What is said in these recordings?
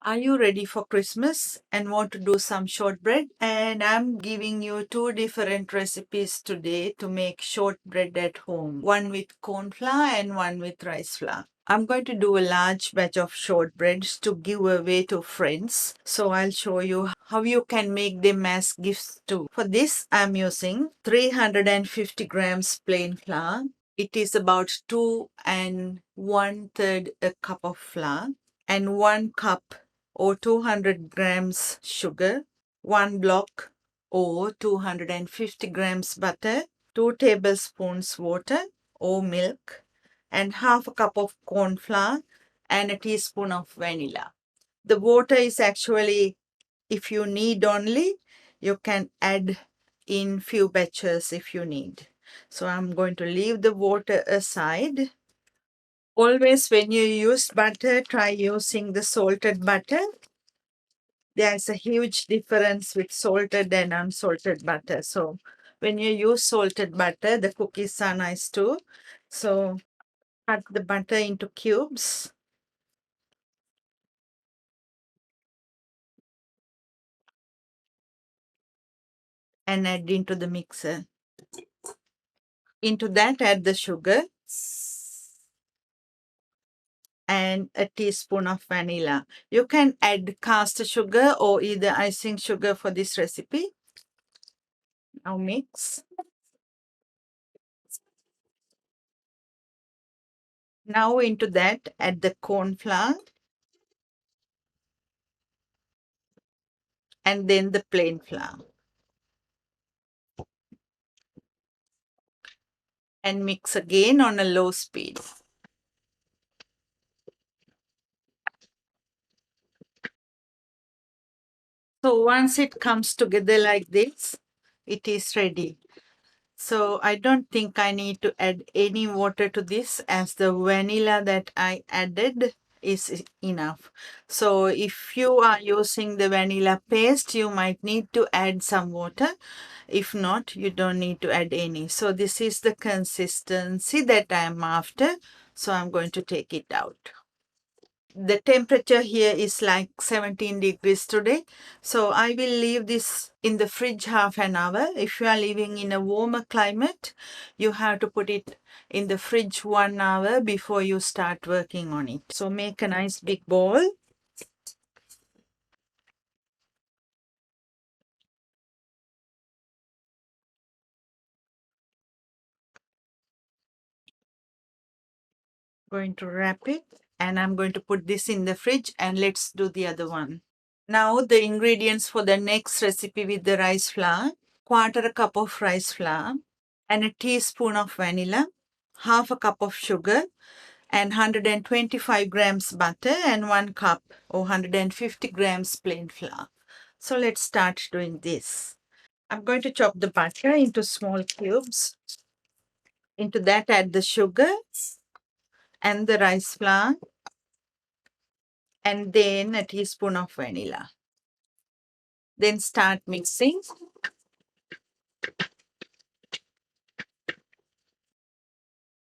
Are you ready for Christmas and want to do some shortbread? And I'm giving you two different recipes today to make shortbread at home. One with corn flour and one with rice flour. I'm going to do a large batch of shortbreads to give away to friends. So I'll show you how you can make them as gifts too. For this, I'm using 350 grams plain flour. It is about 2 1/3 a cup of flour and 1 cup or 200 grams sugar, 1 block or 250 grams butter, 2 tablespoons water or milk, and half a cup of corn flour and a teaspoon of vanilla. The water is actually, if you need only, you can add in few batches if you need. So I'm going to leave the water aside. Always when you use butter, try using the salted butter. There's a huge difference with salted and unsalted butter. So when you use salted butter, the cookies are nice too. So cut the butter into cubes and add into the mixer. Into that, add the sugar and a teaspoon of vanilla. You can add caster sugar or either icing sugar for this recipe. Now mix. Now into that, add the corn flour and then the plain flour. And mix again on a low speed. So once it comes together like this, it is ready. So I don't think I need to add any water to this as the vanilla that I added is enough. So if you are using the vanilla paste, you might need to add some water. If not, you don't need to add any. So this is the consistency that I am after. So I'm going to take it out. The temperature here is like 17 degrees today. So I will leave this in the fridge half an hour. If you are living in a warmer climate, you have to put it in the fridge 1 hour before you start working on it. So make a nice big bowl. Going to wrap it and I'm going to put this in the fridge and let's do the other one. Now the ingredients for the next recipe with the rice flour. 1/4 cup of rice flour and a teaspoon of vanilla, half a cup of sugar and 125 grams butter and 1 cup or 150 grams plain flour. So let's start doing this. I'm going to chop the butter into small cubes. Into that add the sugar and the rice flour and then a teaspoon of vanilla. Then start mixing.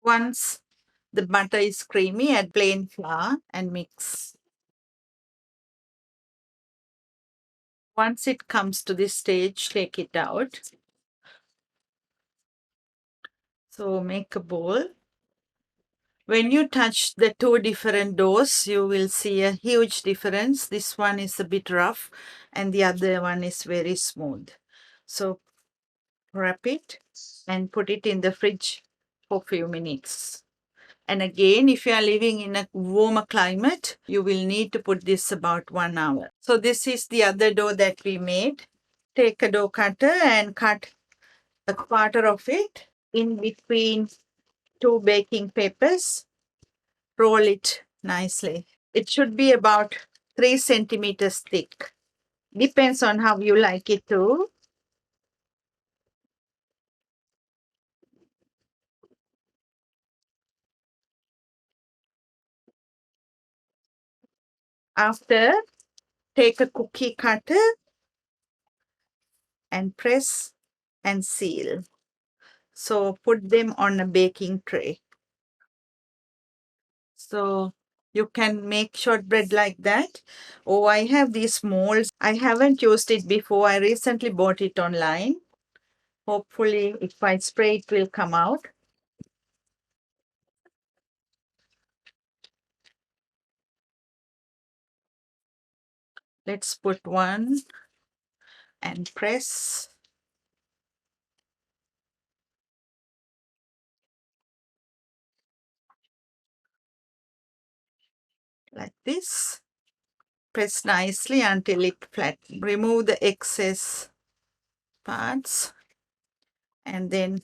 Once the butter is creamy, add plain flour and mix. Once it comes to this stage, take it out. So make a bowl. When you touch the two different doughs, you will see a huge difference. This one is a bit rough and the other one is very smooth. So wrap it and put it in the fridge for a few minutes. And again, if you are living in a warmer climate, you will need to put this about 1 hour. So this is the other dough that we made. Take a dough cutter and cut a 1/4 of it in between two baking papers. Roll it nicely. It should be about 3 centimeters thick. Depends on how you like it too. After, take a cookie cutter and press and seal. So put them on a baking tray. So You can make shortbread like that. Oh, I have these molds. I haven't used it before. I recently bought it online. Hopefully, if I spray, it will come out. Let's put one and press. Like this. Press nicely until it flat. Remove the excess parts. And then,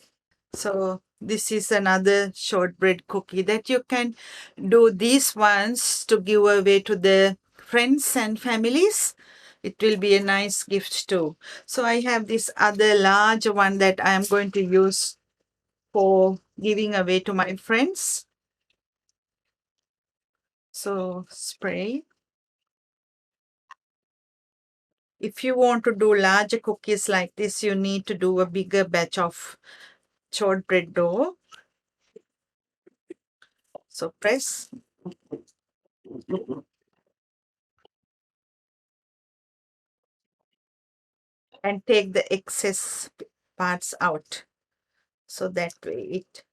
so this is another shortbread cookie that you can do these ones to give away to the friends and families. It will be a nice gift too. So I have this other large one that I am going to use for giving away to my friends. So spray. If you want to do larger cookies like this, you need to do a bigger batch of shortbread dough. So press. And take the excess parts out. So that way it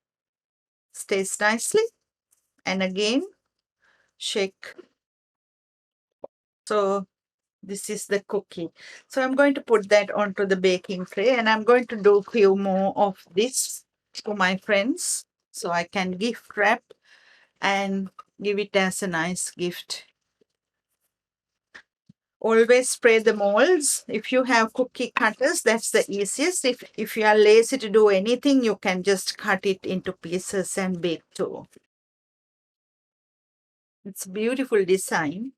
stays nicely. And again, shake. So this is the cookie. So I'm going to put that onto the baking tray, and I'm going to do a few more of this to my friends so I can gift wrap and give it as a nice gift. Always spray the molds. If you have cookie cutters, that's the easiest. If you are lazy to do anything, you can just cut it into pieces and bake too. It's a beautiful design.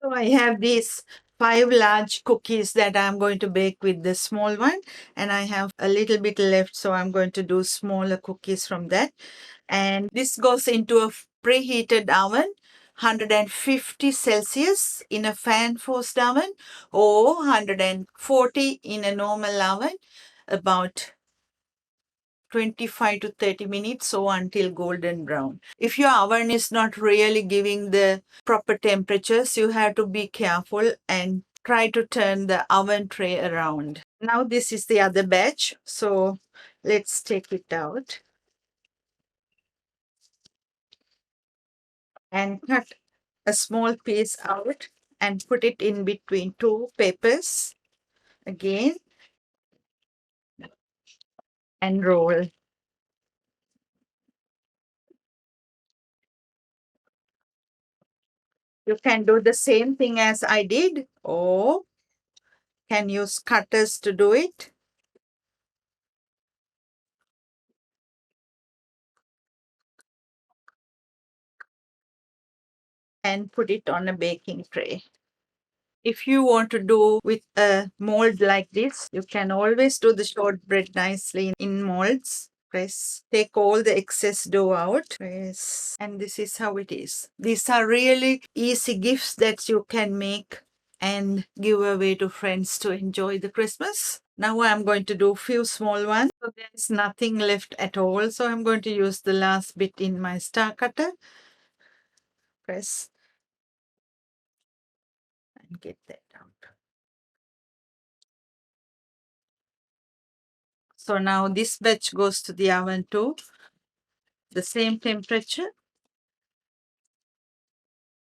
So I have these 5 large cookies that I'm going to bake with the small one, and I have a little bit left, so I'm going to do smaller cookies from that. And this goes into a preheated oven, 150 Celsius in a fan forced oven, or 140 in a normal oven, about 25 to 30 minutes or until golden brown. If your oven is not really giving the proper temperatures, you have to be careful and try to turn the oven tray around. Now this is the other batch, so let's take it out and cut a small piece out and put it in between 2 papers again and roll. You can do the same thing as I did, or can use cutters to do it. And put it on a baking tray. If you want to do with a mold like this, you can always do the shortbread nicely in molds. Press, take all the excess dough out, press, and this is how it is. These are really easy gifts that you can make and give away to friends to enjoy the Christmas. Now I'm going to do a few small ones. So there's nothing left at all. So I'm going to use the last bit in my star cutter. Press and get that out. So now this batch goes to the oven too. The same temperature,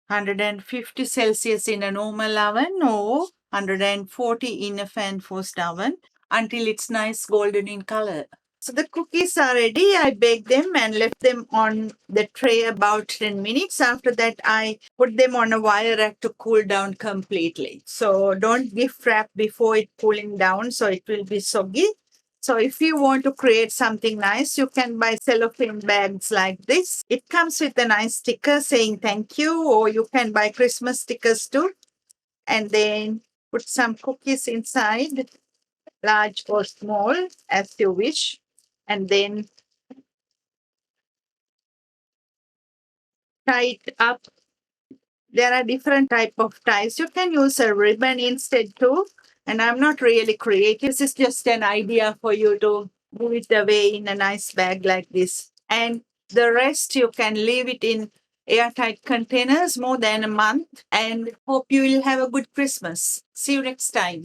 150 Celsius in a normal oven or 140 in a fan forced oven until it's nice golden in color. So the cookies are ready. I baked them and left them on the tray about 10 minutes. After that, I put them on a wire rack to cool down completely. So don't gift wrap before it cooling down, so it will be soggy. So if you want to create something nice, you can buy cellophane bags like this. It comes with a nice sticker saying thank you, or you can buy Christmas stickers too. And then put some cookies inside, large or small, as you wish. And then tie it up. There are different type of ties. You can use a ribbon instead too. And I'm not really creative. This is just an idea for you to move it away in a nice bag like this. And the rest you can leave it in airtight containers more than a month, and hope you will have a good Christmas. See you next time.